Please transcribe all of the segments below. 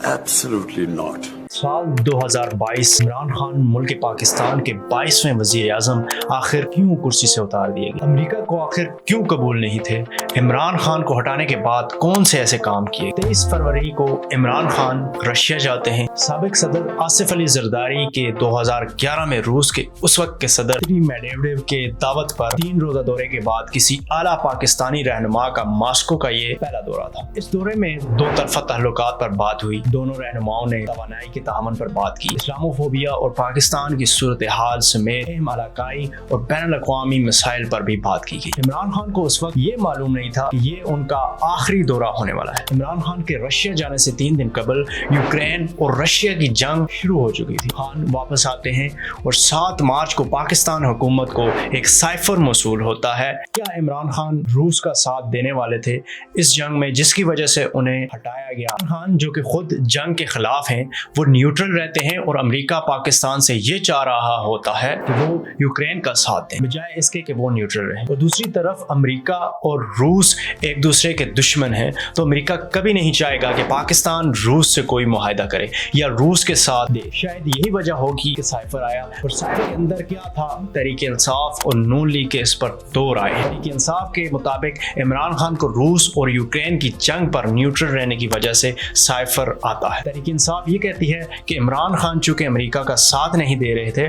Absolutely not. साल 2022 इमरान खान मुल्क पाकिस्तान के 22वें वजीर आज़म आखिर क्यों कुर्सी से उतार दिए गए? अमेरिका को आखिर क्यों कबूल नहीं थे? इमरान खान को हटाने के बाद कौन से ऐसे काम किए? 23 फरवरी को इमरान खान रशिया जाते हैं। साबिक सदर आसिफ अली जरदारी के 2011 में रूस के उस वक्त के सदर मेडवेडेव के दावत पर 3 रोजा दौरे के बाद किसी आला पाकिस्तानी रहनुमा का मॉस्को का ये पहला दौरा था। इस दौरे में दो तरफा ताल्लुकात पर बात हुई। दोनों रहनुमाओं ने तवानाई के तामन पर बात की, इस्लामोफोबिया और पाकिस्तान की सूरत हाल समेत अहम इलाकाई और बैनुल अक़वामी मसाइल पर भी बात की गई। इमरान खान को उस वक्त ये मालूम नहीं था कि ये उनका आखिरी दौरा होने वाला है। इमरान खान के रशिया जाने से 3 दिन कबल यूक्रेन और रशिया की जंग शुरू हो चुकी थी। खान वापस आते हैं और 7 मार्च को पाकिस्तान हुकूमत को एक साइफर मौसूल होता है। क्या इमरान खान रूस का साथ देने वाले थे इस जंग में, जिसकी वजह से उन्हें हटाया गया? इमरान खान जो कि खुद जंग के खिलाफ हैं, वो न्यूट्रल रहते हैं और अमेरिका पाकिस्तान से ये चाह रहा होता है कि वो यूक्रेन का साथ दें बजाय इसके कि वो न्यूट्रल रहे। और दूसरी तरफ अमेरिका और रूस एक दूसरे के दुश्मन हैं, तो अमेरिका कभी नहीं चाहेगा कि पाकिस्तान रूस से कोई मुआहदा करे या रूस के साथ दे। शायद यही वजह होगी कि साइफर आया। और साइफर के अंदर क्या था? तहरीक इंसाफ और नून लीग के इस पर 2 राय। तहरीक इंसाफ के मुताबिक इमरान खान को रूस और यूक्रेन की जंग पर न्यूट्रल रहने की वजह से साइफर आता है। तहरीक इंसाफ ये कहती है कि इमरान खान चूंकि अमेरिका का साथ नहीं दे रहे थे,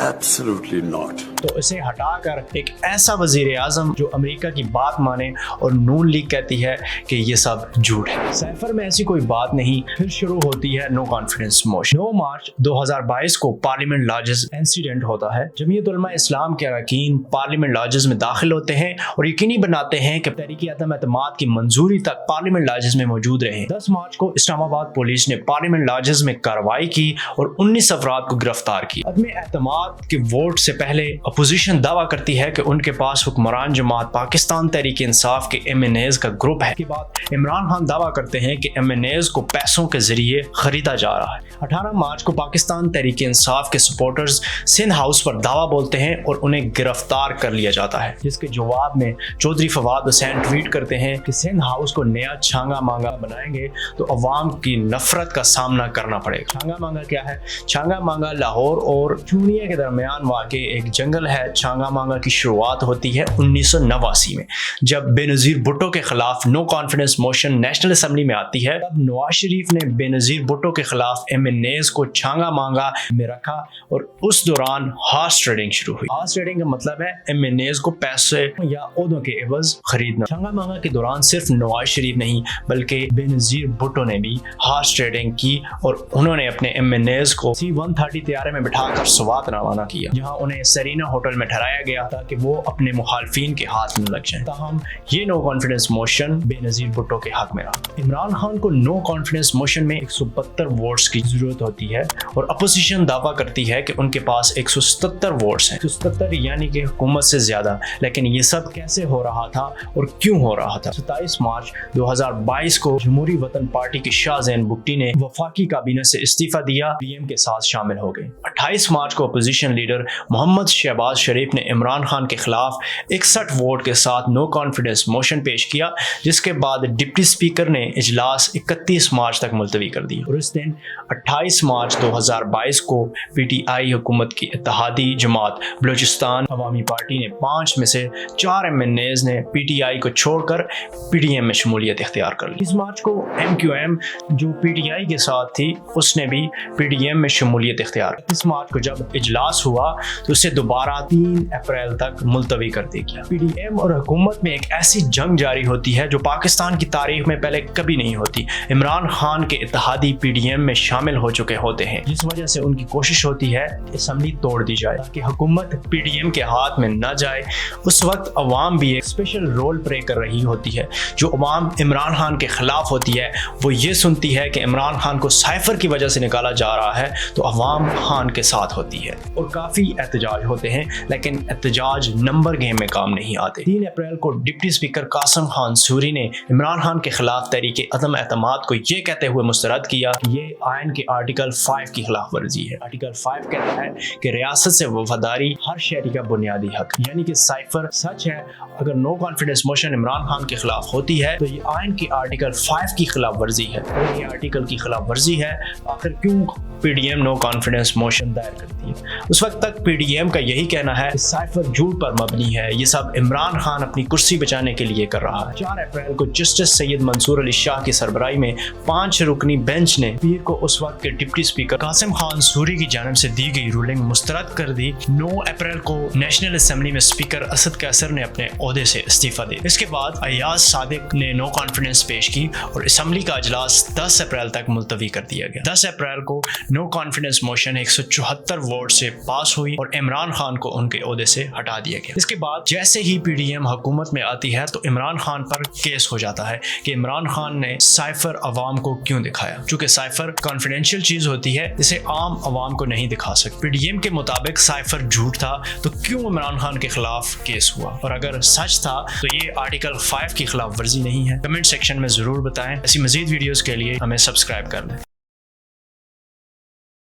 Absolutely not. तो इसे हटाकर एक ऐसा वजीर आजम जो अमेरिका की बात माने, और नून लीग कहती है कि ये सब झूठ है। साइफर में ऐसी कोई बात नहीं। फिर शुरू होती है नो कॉन्फिडेंस मोशन। 9 मार्च 2022 को पार्लियामेंट लॉजेस इंसिडेंट होता है। जमीयत उलमा इस्लाम के अरकान पार्लियामेंट लॉजेस में दाखिल होते हैं और यकीनी बनाते हैं कि तहरीक अदम एतमाद की मंजूरी तक पार्लियामेंट लॉजेस में मौजूद रहे। 10 मार्च को इस्लामाबाद पुलिस ने पार्लियामेंट लॉजेस में कार्रवाई की और 19 अफराद को गिरफ्तार किया। अदम एतमाद के वोट से पहले अपोजिशन दावा करती है कि उनके पास हुक्मरान जमात पाकिस्तान तहरीक इंसाफ के MNAs का ग्रुप है। के बाद इमरान खान दावा करते हैं कि MNAs को पैसों के जरिए खरीदा जा रहा है। 18 मार्च को पाकिस्तान तहरीक इंसाफ के सपोर्टर्स सिंध हाउस पर दावा बोलते हैं और उन्हें गिरफ्तार कर लिया जाता है, जिसके जवाब में चौधरी फवाद हुसैन ट्वीट करते हैं कि सिंध हाउस को नया छांगा मांगा बनाएंगे तो अवाम की नफरत का सामना करना पड़ेगा। छांगा मांगा क्या है? छांगा मांगा लाहौर और चूनिया के दरमियान वाक़े एक जंगल है। छांगा मांगा की शुरुआत होती है 1989 में, जब बेनज़ीर भुट्टो के खिलाफ no confidence motion National Assembly में आती है। तब नवाज शरीफ ने बेनज़ीर भुट्टो के खिलाफ MNAs को छांगा मांगा में रखा और उस दौरान हॉर्स ट्रेडिंग शुरू हुई। हॉर्स ट्रेडिंग का मतलब है MNAs को पैसे या ओहदों के एवज खरीदना। छांगा मांगा के दौरान सिर्फ नवाज शरीफ नहीं बल्कि बेनज़ीर भुट्टो ने भी हॉर्स ट्रेडिंग की और उन्होंने अपने MNAs को C-130 तैयारे में बिठाकर स्वात रवाना किया, जहां उन्हें सेरीना होटल में ठहराया गया ताकि वो अपने मुखालफिन के हाथ में लग जाएं। ताहम ये no confidence motion Benazir Bhutto के हक में रहा। इमरान खान को नो कॉन्फिडेंस मोशन में 172 वोट्स की जरूरत होती है और अपोजिशन दावा करती है कि उनके पास 177 वोट्स हैं। 177 यानी कि हुकूमत से ज्यादा। लेकिन ये सब कैसे हो रहा था और क्यों हो रहा था? 27 मार्च 2022 को जमहूरी वतन पार्टी के शाह ज़ैन बुगटी ने वफाकी काबीना से इस्तीफा दिया, PM के साथ शामिल हो गए। 28 मार्च को अपोजिशन लीडर मोहम्मद शहबाज शरीफ ने इमरान खान के खिलाफ 61 वोट के साथ नो कॉन्फिडेंस मोशन पेश किया, जिसके बाद डिप्टी स्पीकर ने इजलास 31 मार्च तक मुलतवी कर दी। और इस दिन 28 मार्च 2022 को PTI हुकूमत की इत्तेहादी जमात बलूचिस्तान अवामी पार्टी ने 5 में से 4 MNAs ने PTI को छोड़कर PDM में शमूलियत इख्तियार कर ली। 30 मार्च को MQM जो PTI के साथ थी उसने भी PDM में शमूलियत इख्तियार। 30 मार्च को जब इजलास हुआ तो उसे दोबारा 3 अप्रैल तक मुलतवी कर दिया गया। PDM और हुकूमत में एक ऐसी जंग जारी होती है जो पाकिस्तान की तारीख में पहले कभी नहीं होती। इमरान खान के इत्तेहादी PDM में शामिल हो चुके होते हैं, जिस वजह से उनकी कोशिश होती है असेंबली तोड़ दी जाए ताकि हुकूमत PDM के हाथ में न जाए। उस वक्त अवाम भी एक स्पेशल रोल प्ले कर रही होती है। जो अवाम इमरान खान के खिलाफ होती है वो ये सुनती है कि इमरान खान को साइफर की वजह से निकाला जा रहा है, तो अवाम खान के साथ होती है और काफ़ी एहतजाज होते ہیں لیکن احتجاج نمبر گیم میں کام نہیں آتے۔ 3 اپریل کو deputy speaker Qasim Khan sorry نے عمران خان کے خلاف تحریک عدم اعتماد کو یہ کہتے ہوئے مسترد کیا کہ یہ آئین کے آرٹیکل 5 کی خلاف ورزی ہے۔ آرٹیکل 5 کہتا ہے کہ ریاست سے وفاداری ہر شہری کا بنیادی حق، یعنی کہ سائفر سچ ہے اگر no confidence motion Imran Khan کے خلاف ہوتی ہے تو یہ آئین کی آرٹیکل 5 کی خلاف ورزی ہے۔ اور یہ آرٹیکل کی خلاف ورزی ہے آخر کیوں P D M no confidence motion دائر کرتی ہے؟ اس وقت تک پی ڈی ایم کا یہی کہنا ہے کہ سائفر جھوٹ پر مبنی ہے، یہ سب عمران خان اپنی کرسی بچانے کے لیے کر رہا ہے۔ 4 اپریل کو جسٹس سید منصور علی شاہ کی سربراہی میں 5 رکنی بینچ نے پیر کو اس وقت کے deputy speaker Qasim Khan sorry کی جانب سے دی گئی رولنگ مسترد کر دی۔ 9 اپریل کو نیشنل اسمبلی میں اسپیکر اسد قیصر نے اپنے عہدے سے استعفیٰ دیا۔ اس کے بعد ایاز صادق نے نو کانفیڈنس پیش کی اور اسمبلی کا اجلاس 10 اپریل تک ملتوی کر دیا گیا۔ 10 اپریل کو نو کانفیڈنس موشن 174 ووٹ سے پاس ہوئی اور عمران خان کو ان کے عہدے سے ہٹا دیا گیا۔ اس کے بعد جیسے ہی پی ڈی ایم حکومت میں آتی ہے تو عمران خان پر کیس ہو جاتا ہے کہ عمران خان نے سائفر عوام کو کیوں دکھایا، چونکہ سائفر کانفیڈینشیل چیز ہوتی ہے جسے عام عوام کو نہیں دکھا سکتے۔ پی ڈی ایم کے مطابق سائفر جھوٹ تھا تو کیوں عمران خان کے خلاف کیس ہوا، اور اگر سچ تھا تو یہ آرٹیکل 5 کی خلاف ورزی نہیں ہے؟ کمنٹ سیکشن میں ضرور بتائیں۔ ایسی مزید ویڈیوز کے لیے ہمیں سبسکرائب کر لیں۔